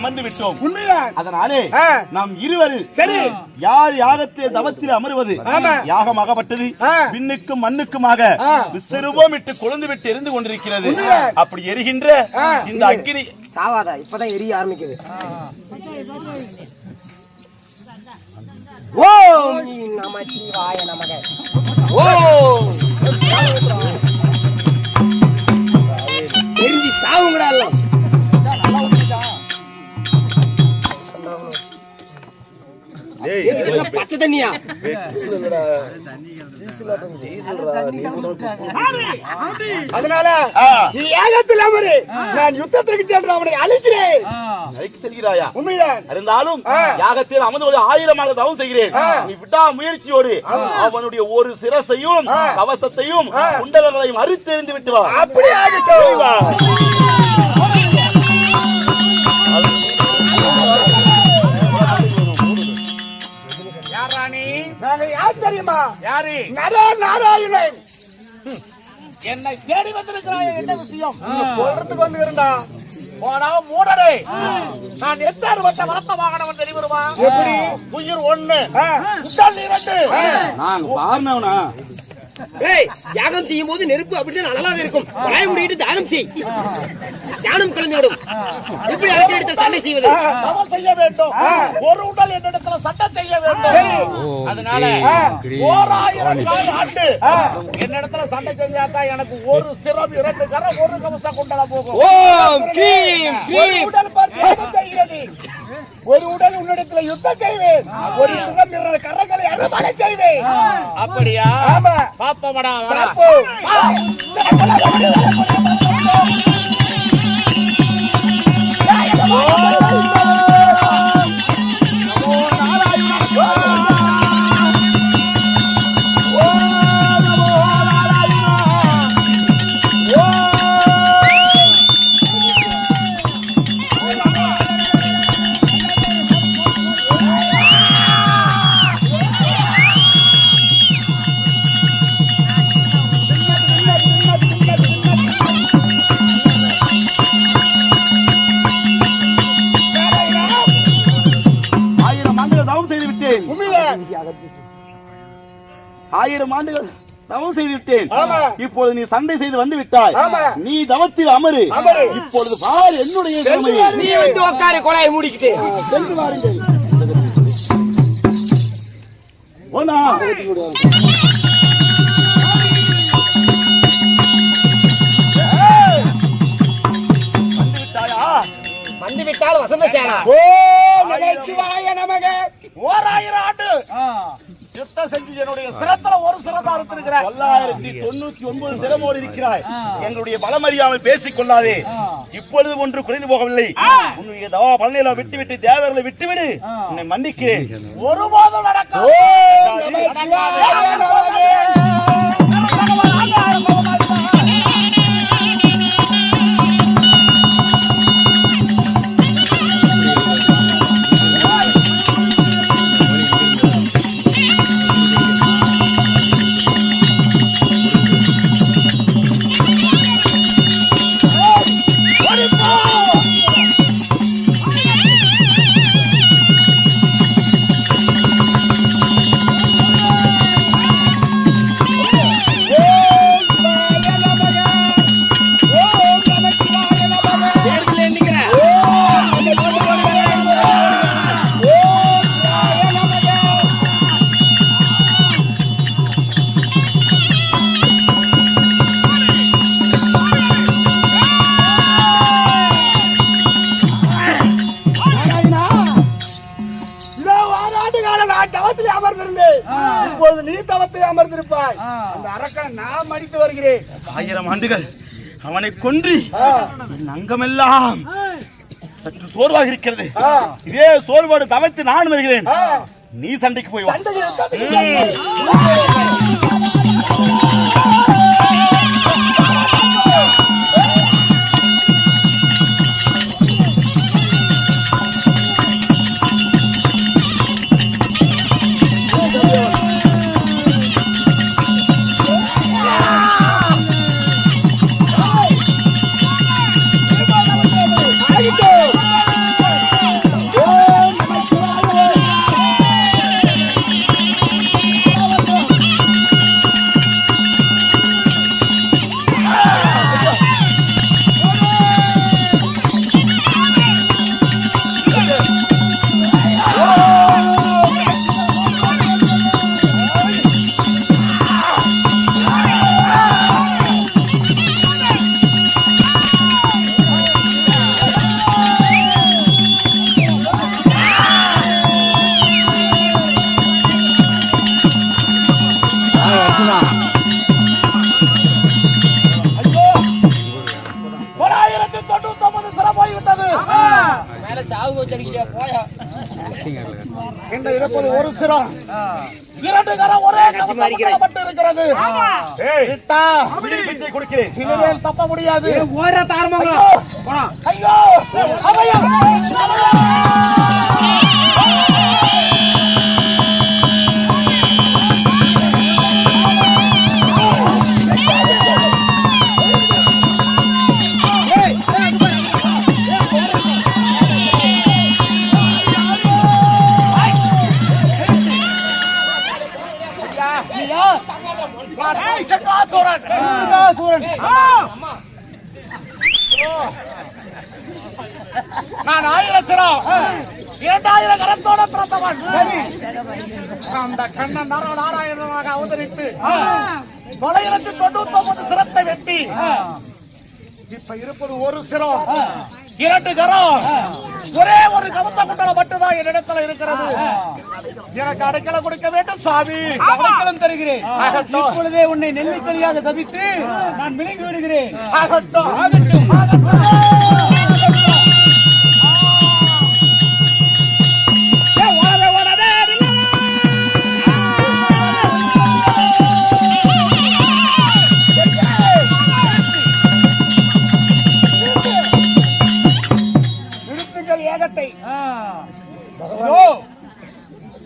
அமர்ந்து விட்டோம். அதனாலே நாம் இருவரும் சரி யார் யாகத்தில் தவத்தில் அமருவது யாகமாகப்பட்டது விண்ணுக்கும் மண்ணுக்குமாக விசிறுவோம் விட்டு கொழுந்து விட்டு எரிந்து கொண்டிருக்கிறது. அப்படி எரிகின்ற இந்த அக்கினி சாவாதா இப்பதான் எரிய ஆரம்பிக்குது. ஓம் நமச்சிவாய நமக. ஓம் எரிஞ்சி சாவுங்கடா எல்லாம். பச்சை தண்ணியா? அதனால நீ ஏகத்தில் அமரு, நான் யுத்தத்திற்கு சென்று அவனை அழிக்கிறேன். செல்கிறாயா? உண்மைதான். இருந்தாலும் யாகத்தில் அமர்ந்து 1000 தவம் செய்கிறேன். நீ விட்டா முயற்சியோடு அவனுடைய ஒரு சிரசையும் கவசத்தையும் குண்டலங்களையும் அறுத்தெறிந்து விட்டு வா. அப்படி ஆகட்டும். யார் தெரியுமா? யாரு? நாராயணன். என்னை தேடி வந்திருக்கிறாய். என்ன விஷயம்? சொல்றதுக்கு வந்து இருந்தா போனா மூடரே. நான் எத்தாறு வட்ட வளர்த்த வாகனம் தெரியுமா? எப்படி? உயிர் 1 உடல் 2. நான் பாருனவனா? ஏய், யாகம் செய்யும் போது நெருப்பு அப்படியே அனலாக இருக்கும். வாயை மூடிட்டு தானம் செய். ஞானம் கலந்துவிடும். எப்படி அடுத்த இடத்துல சண்டை செய்வது? தவம் செய்ய வேண்டும். ஒரு உடல் என்ற இடத்துல சண்டை செய்ய வேண்டும். அதனால 1000 ஆண்டு என்னிடத்துல சண்டை செஞ்சாதான் எனக்கு ஒரு சிரம் 2 கரை 1 கவசம் கொண்டா போகும். ஓம் கீம் கீம். உடல் பார்த்து செய்கிறது. ஒரு உடல் உன்னிடத்துல யுத்தம் செய்வேன். ஒரு சிரம் 2 கரைகளை அறுவடை செய்வேன். அப்படியா? ஆமா. பாப்பமடா வா. ஆயிரம் ஆண்டுகள் தவம் செய்து விட்டேன். இப்பொழுது நீ சண்டை செய்து வந்து விட்டாய். நீ தவத்தில் அமரு. இப்பொழுது பார் என்னுடைய திறமையை. நீ வந்து உட்காரு, கொலையை மூடிக்கிட்டு சென்று வாருங்கள். ஓனா வந்து விட்டால் வசந்த சேனா. ஓம் நமச்சிவாய நமக. 1000 ஆண்டு யுத்தம் செஞ்சு என்னுடைய சிரத்துல ஒரு சிரத்தை அறுத்திருக்கிறாய். 999 சிரமோடு இருக்கிறாய். எங்களுடைய பலம் அறியாமல் பேசிக் கொள்ளாதே. இப்பொழுது ஒன்று குறைந்து போகவில்லை. உன்னுடைய தவா பலனையில விட்டுவிட்டு தேவர்களை விட்டுவிடு. உன்னை மன்னிக்கிறேன். ஒருபோதும் நடக்காது. ஓம் நமச்சிவாய நமக. இப்போது நீ தவத்தில் அமர்ந்திருப்பாய். அந்த அரக்கனை நான் மடித்து வருகிறேன். 1000 ஆண்டுகள் அவனை கொன்று என் அங்கமெல்லாம் சற்று சோர்வாக இருக்கிறது. இதே சோர்வோடு தவிர்த்து நான் வருகிறேன். நீ சண்டைக்கு போய் வா. ஒரு சிரம் 2 கரம் ஒரே கவசப்பட்டு இருக்கிறது. கொடுக்கிறேன். இனிமேல் தப்ப முடியாது. ஐயோ அபயம் நான் 1000 சிரம் 2000 கரத்தோட பிறந்தவன். அந்த கண்ணன் நாராயணனாக அவதரித்து 999 சிரத்தை வெட்டி இப்ப இருப்பது ஒரு சிரம் 2 கரம் ஒரே ஒரு கவத்த குண்டலம் மட்டும்தான் என்னிடத்துல இருக்கிறது. எனக்கு அடைக்கலம் கொடுக்க வேண்டும் சாமி. அடைக்கலம் தருகிறேன். இப்பொழுதே உன்னை நெல்லிக்கலியாக தவித்து நான் விளங்கி விடுகிறேன்.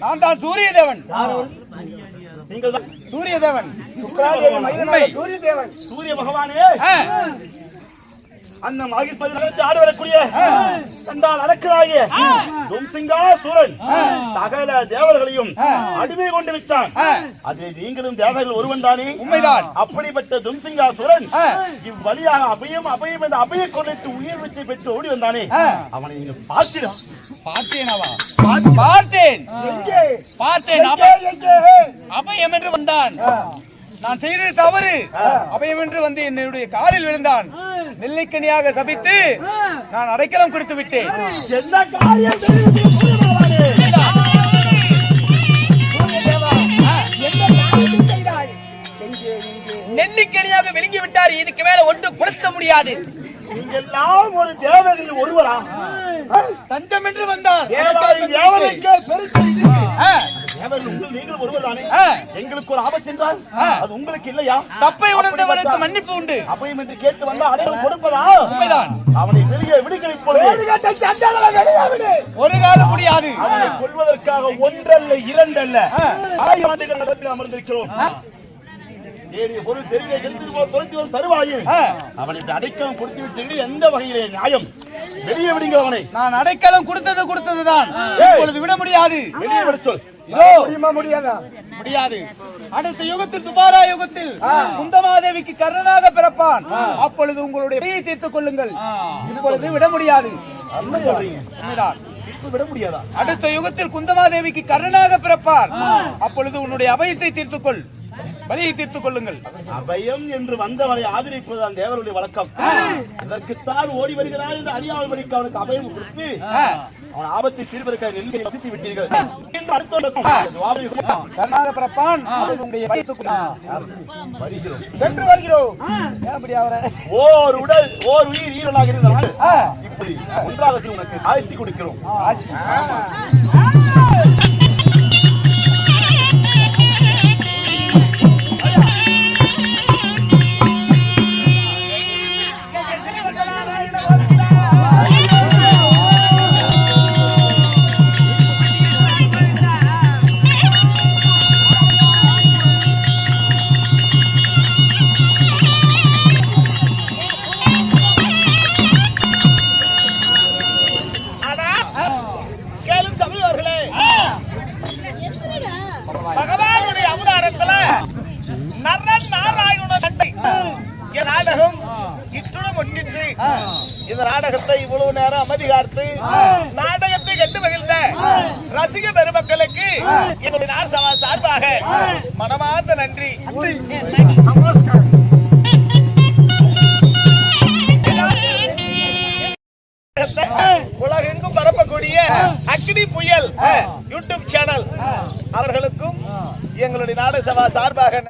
நான் தான் சூரிய தேவன். நீங்கள் தான் சூரிய தேவன். சூரிய தேவன். சூரிய பகவானே அந்த மாகிஸ்வரன் ஆடு வரக்கூடிய கண்டால் அடக்கிறாயே தும்சிங்காசூரன் சகல தேவர்களையும் அடிமை கொண்டு விட்டான். அது நீங்களும் தேவர்கள் ஒருவன் தானே? உண்மைதான். அப்படிப்பட்ட தும்சிங்காசூரன் இவ்வழியாக அபயம் அபயம் என்ற அபய கொண்டு உயிர் வெற்றி பெற்று ஓடி வந்தானே, அவனை நீங்க பார்த்தீரா? பார்த்தேனவா? பார்த்தேன். எங்கே பார்த்தேன். அபயம் என்று வந்தான். நான் செய்தது தவறு. அபயம் என்று வந்து என்னுடைய காலில் விழுந்தான். நெல்லிக்கனியாக சபித்து நான் அடைக்கலம் கொடுத்து விட்டேன். என்ன காரியம் நெல்லிக்கனியாக விழுங்கி விட்டார். இதுக்கு மேல ஒன்று கொடுத்த முடியாது. நீங்கெல்லாம் ஒரு தேவர்கள் ஒருவரா? தஞ்சம் என்று வந்தார். நீங்கள் ஒருவர் தானே? எங்களுக்கு ஒரு ஆபத்து என்றால் அது உங்களுக்கு இல்லையா? தப்பை உணர்ந்தவனுக்கு மன்னிப்பு உண்டு. அபயம் என்று கேட்டு வந்தா அடையாளம் கொடுப்பதா? உண்மைதான். அவனை வெளியே விடுங்கள். ஒரு காலம் முடியாது. அவனை கொள்வதற்காக 1 அல்ல 2 அல்ல 1000 ஆண்டுகள் நடத்தில் அமர்ந்திருக்கிறோம். ஒரு தெருவை எடுத்து தொலைத்து வரும் தருவாயில் அவனை அடைக்கலம் கொடுத்து விட்டு எந்த வகையிலே நியாயம்? வெளியே விடுங்க அவனை. நான் அடைக்கலம் கொடுத்ததுதான். இப்பொழுது விட முடியாது. வெளியே விட சொல். முடியாது. அடுத்த யுகத்தில் துபாரா யுகத்தில் குந்தமாதேவிக்கு கர்ணனாக பிறப்பான். அப்பொழுது உங்களுடைய பிழையை தீர்த்துக் கொள்ளுங்கள். இப்பொழுது விட முடியாது. விட முடியாதா? அடுத்த யுகத்தில் குந்தமாதேவிக்கு கர்ணனாக பிறப்பார். அப்பொழுது உன்னுடைய அபயத்தை தீர்த்துக்கொள். பலியை தீர்த்துக் கொள்ளுங்கள். அபயம் என்று வந்தவனை ஆதரிப்பதுதான் தேவருடைய வழக்கம். இதற்குத்தான் ஓடி வருகிறான் என்று அறியாமல் படிக்க அவனுக்கு அபயம் கொடுத்து அவன் ஆபத்தை தீர்வதற்காக நெல்லை வசித்து விட்டீர்கள். கர்நாக பிறப்பான் உங்களுடைய சென்று வருகிறோம். ஓர் உடல் ஓர் உயிர் ஈரலாக இருந்தால் இப்படி ஒன்றாக உனக்கு ஆசி கொடுக்கிறோம். பகவானுடைய அவதாரத்துல நரன் நாராயண சண்டை என் நாடகம் இத்துடன் ஒன்றிற்று. இந்த நாடகத்தை இவ்வளவு நேரம் அமைதி காத்து நாடகத்தை கண்டு மகிழ்ந்த ரசிக பெருமக்களுக்கு என்னுடைய நாசவா சார்பாக மனமார்ந்த நன்றி. உலகெங்கும் பரப்பக்கூடிய அக்னி புயல் யூடியூப் சேனல் அவர்களுக்கும் எங்களுடைய நாடக சபா சார்பாக